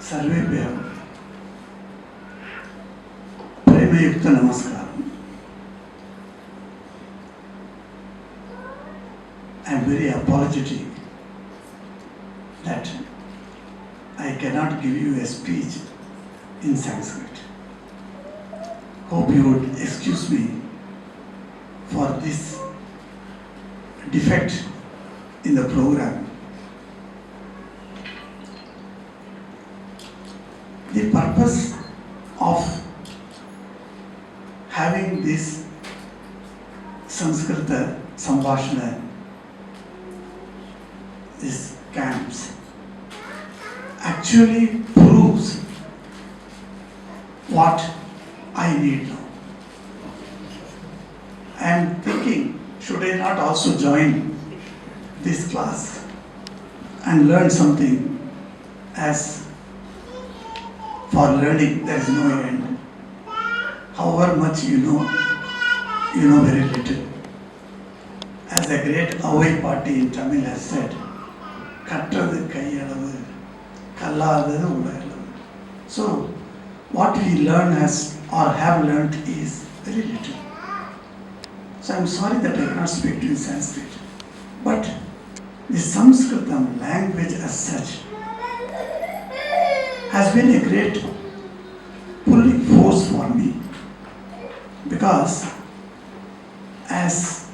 सर्वेभ्यः प्रेमयुक्त नमस्कारम. I am very apologetic that I cannot give you a speech in Sanskrit. Hope you would excuse me for this defect in the program. The purpose of having this Sanskrita Sambhashana, these camps, actually proves what I need now. I am thinking, should I not also join this class and learn something, as for learning there is no end. However much you know very little. As the great Avai party in Tamil has said, Kattradu kaiyalavu, kalladadu ulalavu. So, what we learn or have learnt is very little. So, I am sorry that I cannot speak to you in Sanskrit. But the Sanskritam language as such has been a great pulling force for me, because as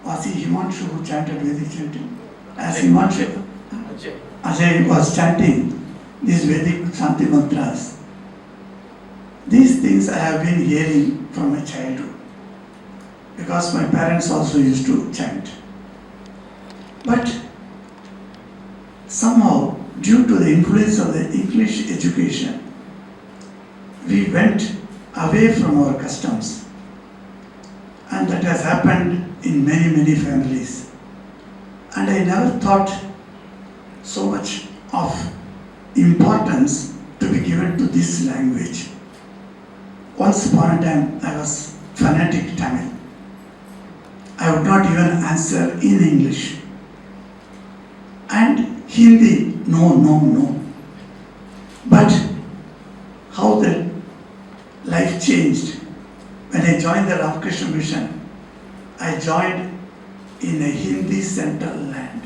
was he Himanshu who chanted Vedic chanting? As Himanshu Ajay was chanting these Vedic Shanti mantras, these things I have been hearing from my childhood, because my parents also used to chant. But somehow, due to the influence of the English education, we went away from our customs, and that has happened in many families. And I never thought so much of importance to be given to this language. Once upon a time, I was fanatic Tamil. I would not even answer in English. And Hindi, no. But how the life changed. When I joined the Ramakrishna mission, I joined in a Hindi central land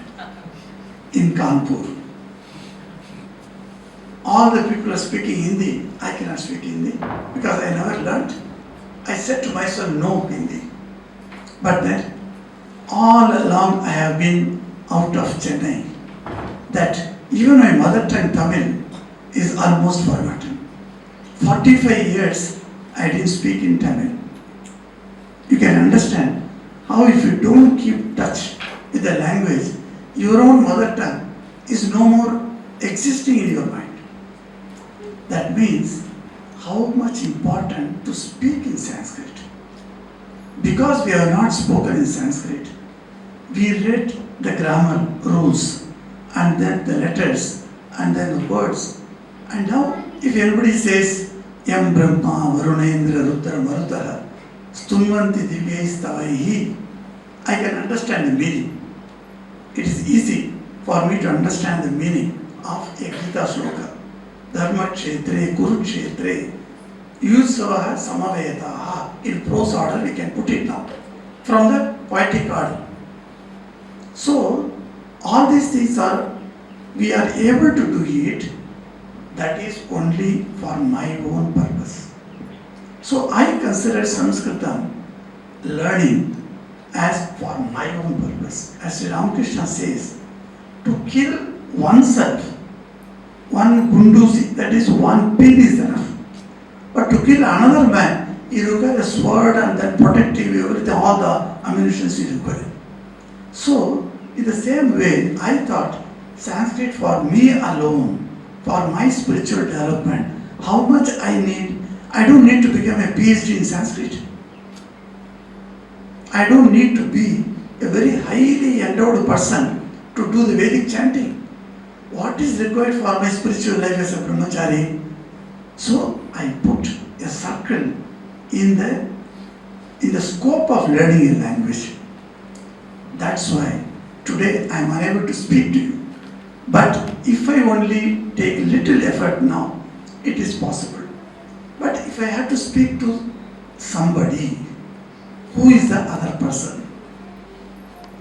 in Kanpur. All the people are speaking Hindi. I cannot speak Hindi because I never learnt. I said to myself, no Hindi. But then, all along I have been out of Chennai, that even my mother tongue Tamil is almost forgotten. 45 years I didn't speak in Tamil. You can understand how if you don't keep touch with the language, your own mother tongue is no more existing in your mind. That means how much important to speak in Sanskrit. Because we have not spoken in Sanskrit, we read the grammar rules, and then the letters, and then the words. And now, if anybody says, Yam Brahma, Varunendra, Rudra, Marutara, Stunvanti Divyaistavaihi, I can understand the meaning. It is easy for me to understand the meaning of a Gita sloka. Dharma Kshetre, Kuru Kshetre, Yusavaha Samavetaha. In prose order, we can put it now from the poetic order. So, all these things we are able to do it, that is only for my own purpose. So I consider Sanskritam learning as for my own purpose. As Sri Ramakrishna says, to kill oneself, one gunduzi, that is one pin is enough. But to kill another man, you require a sword and then protective, everything, all the ammunition you require. So, in the same way, I thought Sanskrit for me alone, for my spiritual development, how much I need. I don't need to become a PhD in Sanskrit. I don't need to be a very highly endowed person to do the Vedic chanting. What is required for my spiritual life as a brahmachari? So I put a circle in the scope of learning a language. That's why today I am unable to speak to you. But if I only take little effort now, it is possible. But if I have to speak to somebody, who is the other person?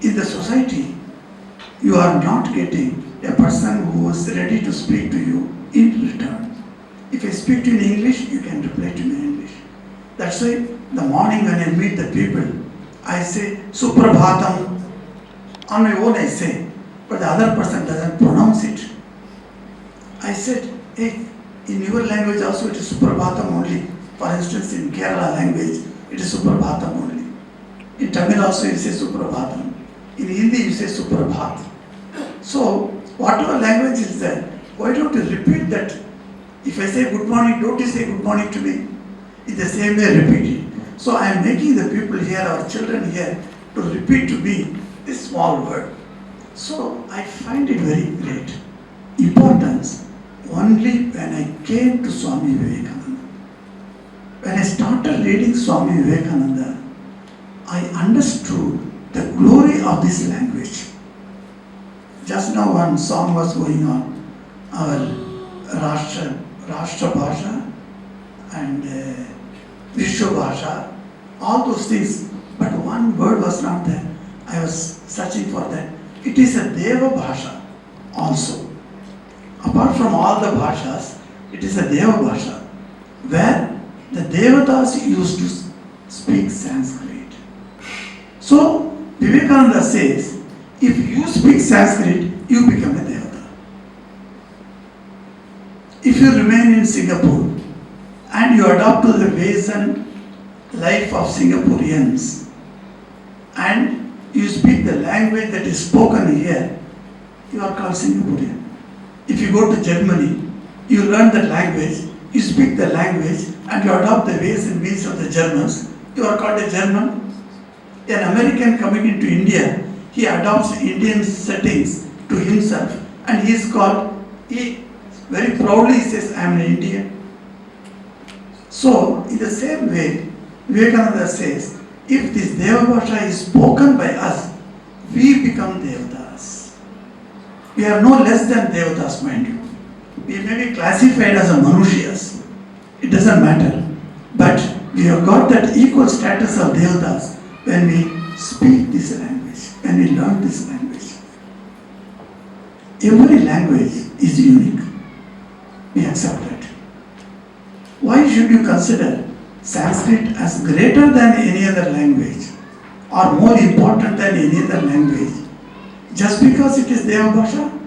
In the society, you are not getting a person who is ready to speak to you in return. If I speak to you in English, you can reply to me in English. That's why the morning when I meet the people, I say Suprabhatam. On my own I say, but the other person doesn't pronounce it. I said, hey, in your language also it is Suprabhatam only. For instance, in Kerala language, it is Suprabhatam only. In Tamil also you say Suprabhatam. In Hindi you say Suprabhat. So, whatever language is there, why don't you repeat that? If I say good morning, don't you say good morning to me? In the same way, repeat it. So, I am making the people here, our children here, to repeat to me this small word. So, I find it very great. Importance only when I came to Swami Vivekananda. When I started reading Swami Vivekananda, I understood the glory of this language. Just now one song was going on, our Rashtra Bhasha and Vishwa Bhasha, all those things, but one word was not there. I was searching for that. It is a Deva Bhasha also. Apart from all the Bhashas, it is a Deva Bhasha, where the Devatas used to speak Sanskrit. So, Vivekananda says, if you speak Sanskrit, you become a Devata. If you remain in Singapore and you adopt to the ways and life of Singaporeans and you speak the language that is spoken here, you are called Singaporean. If you go to Germany, you learn the language, you speak the language and you adopt the ways and means of the Germans, you are called a German. An American coming into India, he adopts Indian settings to himself and he is called, he very proudly says, I am an Indian. So, in the same way, Vivekananda says, if this Deva Bhasha is spoken by us, we become Devatas. We are no less than Devatas, mind you. We may be classified as a Manushyas. It doesn't matter. But we have got that equal status of Devatas when we speak this language, when we learn this language. Every language is unique. We accept that. Why should you consider Sanskrit as greater than any other language or more important than any other language just because it is Deva Bhasha?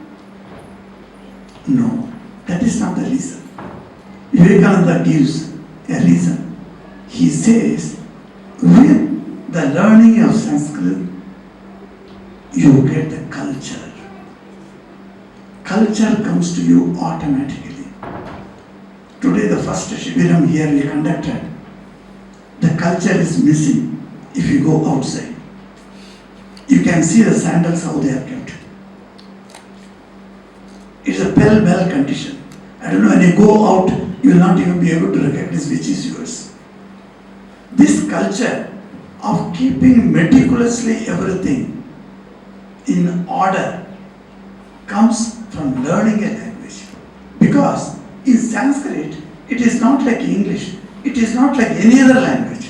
No, that is not the reason. Vivekananda gives a reason. He says, with the learning of Sanskrit, you get the culture. Culture comes to you automatically. Today the first Shibiram here we conducted, the culture is missing if you go outside. You can see the sandals how they are kept. It's a pell-mell condition. I don't know, when you go out, you will not even be able to recognize which is yours. This culture of keeping meticulously everything in order comes from learning a language. Because in Sanskrit, it is not like English. It is not like any other language.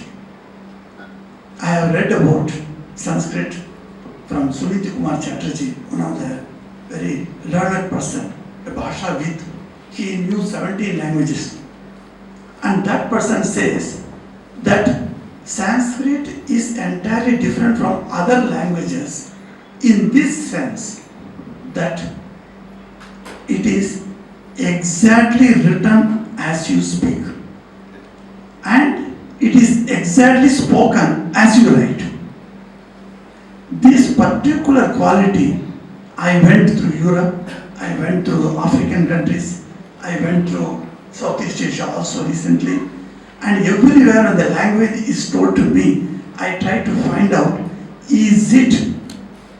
I have read about Sanskrit from Sumit Kumar Chatterjee, one of the very learned person, a Bhashavid. He knew 17 languages. And that person says that Sanskrit is entirely different from other languages in this sense that it is exactly written as you speak and it is exactly spoken as you write. This particular quality, I went through Europe, I went to African countries, I went to Southeast Asia also recently, and everywhere when the language is told to me, I try to find out, is it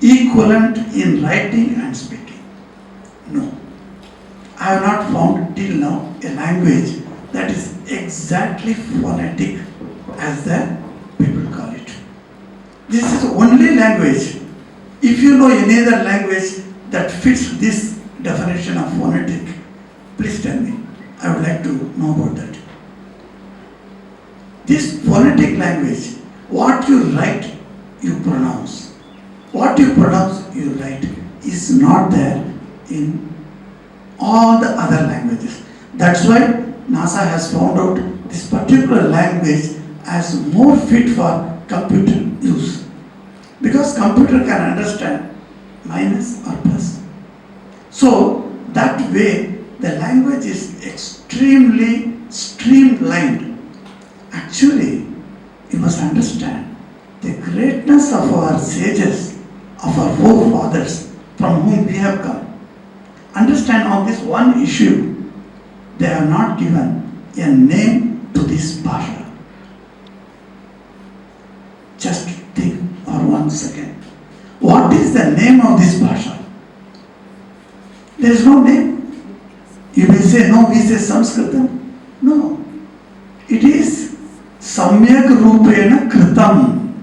equivalent in writing and speaking? No. I have not found till now a language that is exactly phonetic as the people call it. This is the only language. If you know any other language that fits this definition of phonetic? Please tell me. I would like to know about that. This phonetic language, what you write, you pronounce. What you pronounce, you write, is not there in all the other languages. That's why NASA has found out this particular language as more fit for computer use. Because computer can understand minus or plus. So that way the language is extremely streamlined. Actually, you must understand the greatness of our sages, of our forefathers from whom we have come. Understand on this one issue, they have not given a name to this bhasha. Just think for 1 second. What is the name of this bhasha? There is no name. You may say, no, we say Sanskritam. No. It is Samyak Rupena Kritam,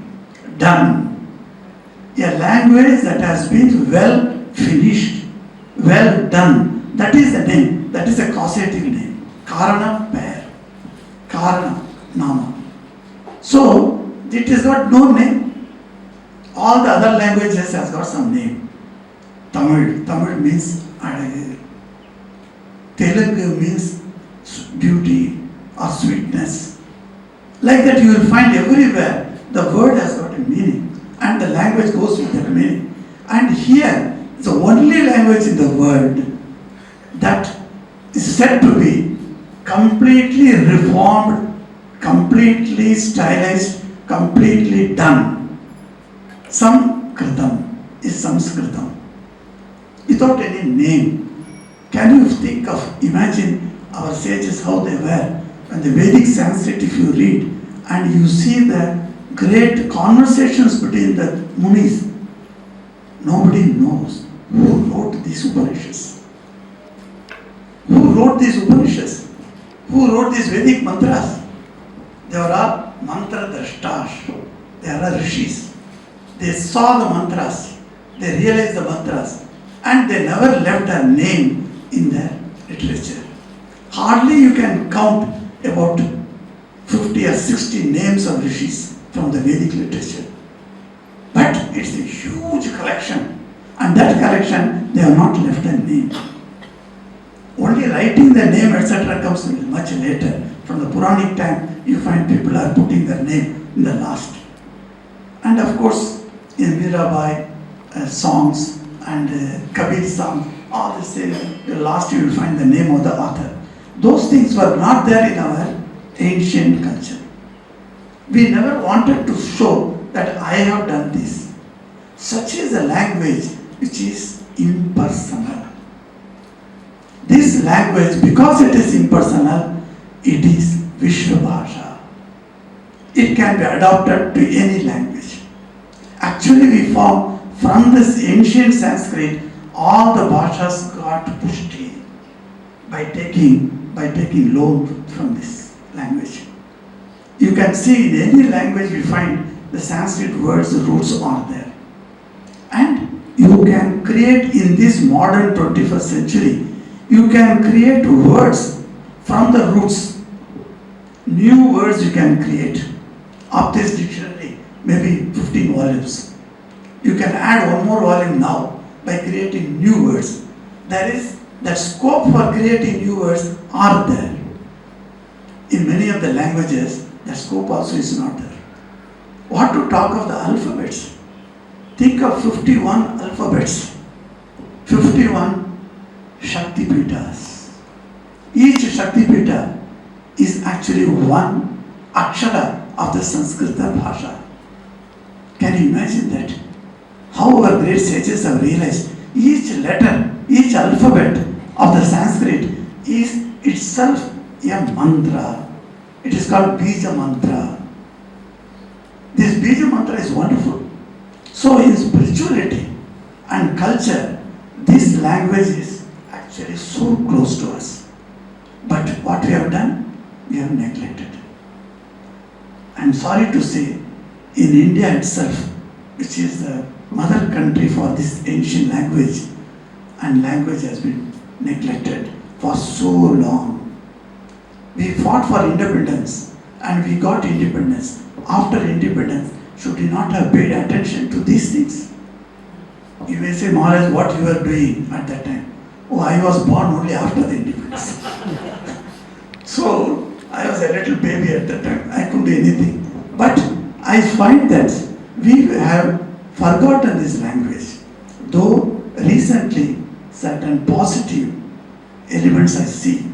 done. A language that has been well finished, well done. That is the name. That is a causative name. Karana pair. Karana nama. So, it has got no name. All the other languages has got some name. Tamil means Adagu. Telugu means beauty or sweetness. Like that you will find everywhere the word has got a meaning and the language goes with that meaning. And here is the only language in the world that is said to be completely reformed, completely stylized, completely done. Samskritam is Sanskritam. Without any name. Can you think of, imagine our sages how they were. And the Vedic Sanskrit, if you read, and you see the great conversations between the Munis, nobody knows who wrote these Upanishads. Who wrote these Upanishads? Who wrote these Vedic mantras? They were all mantra drashtas. They are rishis. They saw the mantras. They realized the mantras. And they never left a name in their literature. Hardly you can count about 50 or 60 names of rishis from the Vedic literature. But it's a huge collection. And that collection, they have not left a name. Only writing the name, etc. comes much later. From the Puranic time, you find people are putting their name in the last. And of course, in Mirabai, songs and Kabir songs, all the same, the last you will find the name of the author. Those things were not there in our ancient culture. We never wanted to show that I have done this. Such is a language which is impersonal. This language, because it is impersonal, it is Vishwabhasha. It can be adopted to any language. Actually, we found from this ancient Sanskrit, all the bhashas got pushed in by taking loan from this language. You can see in any language we find the Sanskrit words, the roots are there. And you can create in this modern 21st century, you can create words from the roots. New words you can create. Of this dictionary, maybe 15 volumes. You can add one more volume now by creating new words. There is that scope for creating new words are there. In many of the languages, that scope also is not there. What to talk of the alphabets? Think of 51 alphabets, 51 Shaktipitas. Each Shaktipita is actually one akshara of the Sanskrit bhasha. Can you imagine that? How our great sages have realized each letter, each alphabet of the Sanskrit is itself a mantra. It is called Bija Mantra. This Bija Mantra is wonderful. So in spirituality and culture, this language is actually so close to us. But what we have done, we have neglected. I am sorry to say, in India itself, which is the mother country for this ancient language, and language has been neglected for so long. We fought for independence and we got independence. After independence, should we not have paid attention to these things? You may say, Maharaj, what you were doing at that time? Oh, I was born only after the independence. So, I was a little baby at that time. I couldn't do anything. But I find that we have forgotten this language. Though recently certain positive elements I see.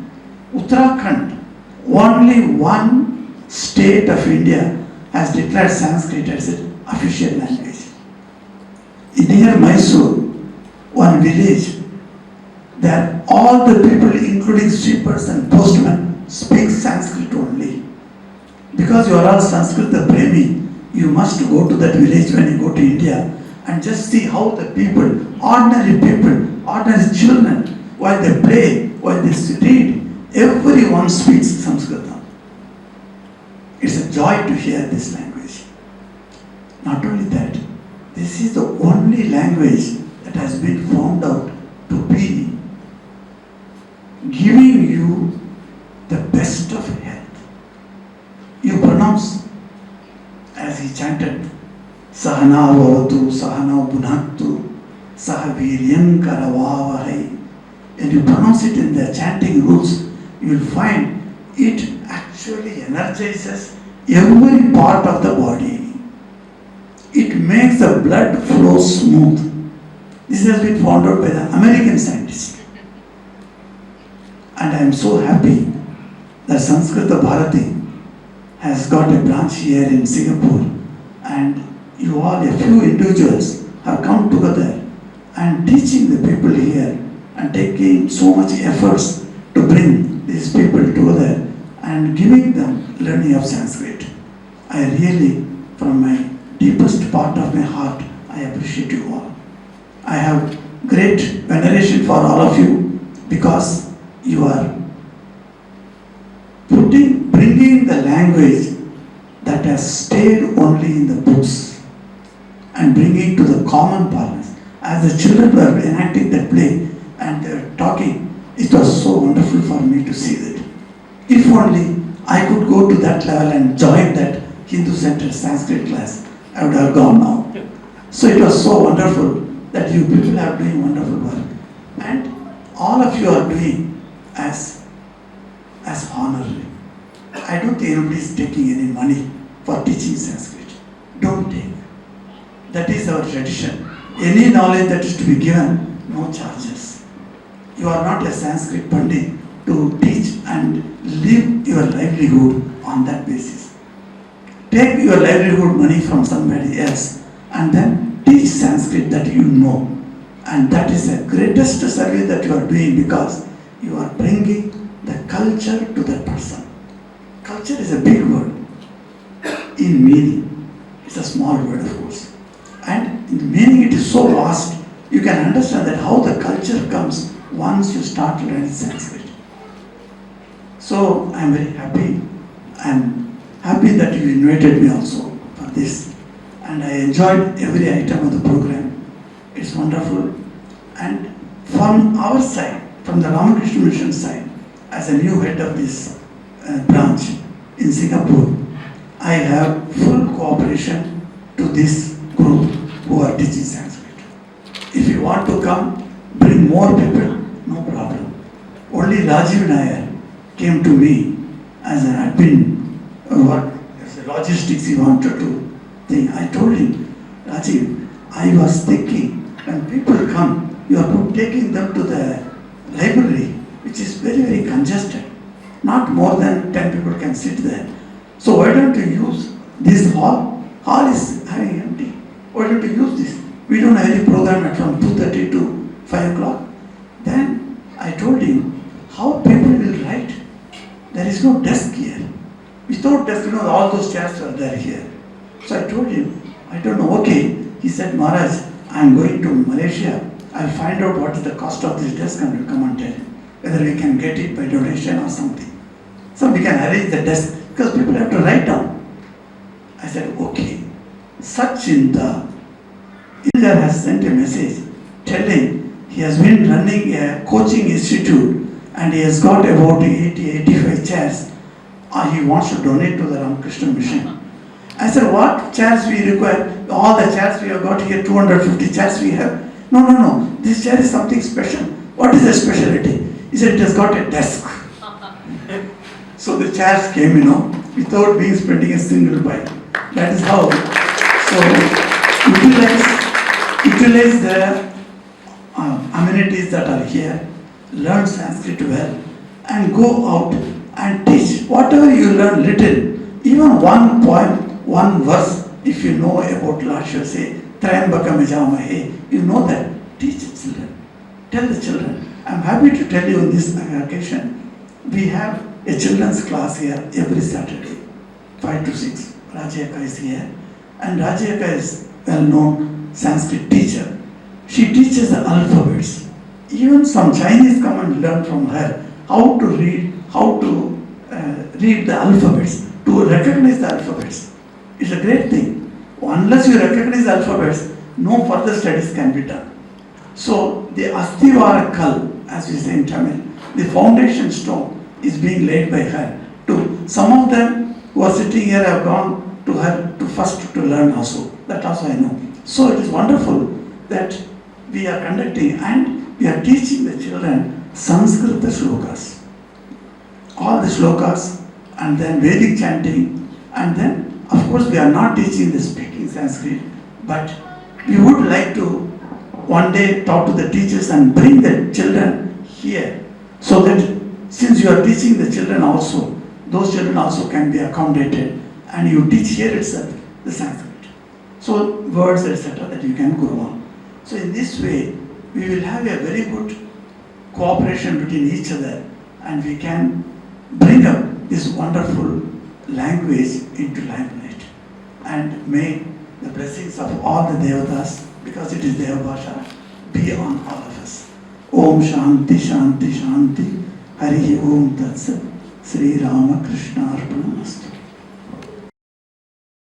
Uttarakhand, only one state of India has declared Sanskrit as its official language. Near Mysore, one village, there all the people, including sweepers and postmen, speak Sanskrit only. Because you are all Sanskrit Premi, you must go to that village when you go to India and just see how the people, ordinary children, while they play, while they read, everyone speaks Sanskrit. It's a joy to hear this language. Not only that, this is the only language that has been found out to be giving you the best of health. You pronounce, as he chanted, Sahana Vavatu, Sahana Bhunaktu, Sahaviryam Karavavahai. And you pronounce it in the chanting rules, you will find it actually energizes every part of the body. It makes the blood flow smooth. This has been found out by the American scientists. And I am so happy that Sanskrita Bharati has got a branch here in Singapore, and you all, a few individuals, have come together and teaching the people here and taking so much efforts to bring these people together and giving them learning of Sanskrit. I really, from my deepest part of my heart, I appreciate you all. I have great veneration for all of you because you are bringing the language that has stayed only in the books and bringing to the common parlance. As the children were enacting that play and they were talking, it was so wonderful for me to see that. If only I could go to that level and join that Hindu-centered Sanskrit class, I would have gone now. So it was so wonderful that you people are doing wonderful work. And all of you are doing as honorary. I don't think anybody is taking any money for teaching Sanskrit. Don't take. That is our tradition. Any knowledge that is to be given, no charges. You are not a Sanskrit Pandit to teach and live your livelihood on that basis. Take your livelihood money from somebody else and then teach Sanskrit that you know. And that is the greatest service that you are doing because you are bringing the culture to that person. Culture is a big word. In meaning, it's a small word of course. And in meaning it is so vast, you can understand that how the culture comes once you start learning Sanskrit. So I am very happy. I am happy that you invited me also for this. And I enjoyed every item of the program. It's wonderful. And from our side, from the Ramakrishna Mission side, as a new head of this branch in Singapore, I have full cooperation to this group who are teaching Sanskrit. If you want to come, bring more people, no problem. Only Rajiv Nair came to me as an admin work, as a logistics he wanted to think. I told him, Rajiv, I was thinking when people come, you are taking them to the library, which is very, very congested. Not more than 10 people can sit there. So why don't you use this hall? Hall is having empty. Why don't you use this? We don't have any program at from 2:30 to 5 o'clock. Then I told him, how people will write? There is no desk here. Without desk, all those chairs are there here. So I told him, I don't know, okay. He said, Maharaj, I am going to Malaysia. I'll find out what is the cost of this desk and will come and tell you whether we can get it by donation or something. So we can arrange the desk because people have to write down. I said, okay. Sachinda, India has sent a message telling He has been running a coaching institute and he has got about 80-85 chairs. He wants to donate to the Ramakrishna mission. I said, what chairs we require? All the chairs we have got here, 250 chairs we have. No. This chair is something special. What is the specialty? He said, it has got a desk. So the chairs came, without being spending a single buy. That is how. So utilize the amenities that are here, learn Sanskrit well, and go out and teach. Whatever you learn little, even one poem, one verse, if you know about Lord Shiva, say, Trayambakam Yajamahe, you know that, teach the children. Tell the children. I'm happy to tell you on this occasion, we have a children's class here every Saturday, 5 to 6. Rajayaka is here, and Rajayaka is well-known Sanskrit teacher. She teaches the alphabets. Even some Chinese come and learn from her how to read the alphabets, to recognize the alphabets. It's a great thing. Unless you recognize the alphabets, no further studies can be done. So the Astivara Kal, as we say in Tamil, the foundation stone is being laid by her. Some of them who are sitting here have gone to her to learn also. That also I know. So it is wonderful that we are conducting and we are teaching the children Sanskrit shlokas. All the shlokas, and then Vedic chanting, and then of course we are not teaching the speaking Sanskrit, but we would like to one day talk to the teachers and bring the children here, so that since you are teaching the children also, those children also can be accommodated, and you teach here itself the Sanskrit. So words, etc., that you can go on. So in this way, we will have a very good cooperation between each other, and we can bring up this wonderful language into limelight. And may the blessings of all the Devatas, because it is Deva Bhasha, be on all of us. Om Shanti Shanti Shanti. Hari Om Tat Sat. Sri Ramakrishna Arpanamastu.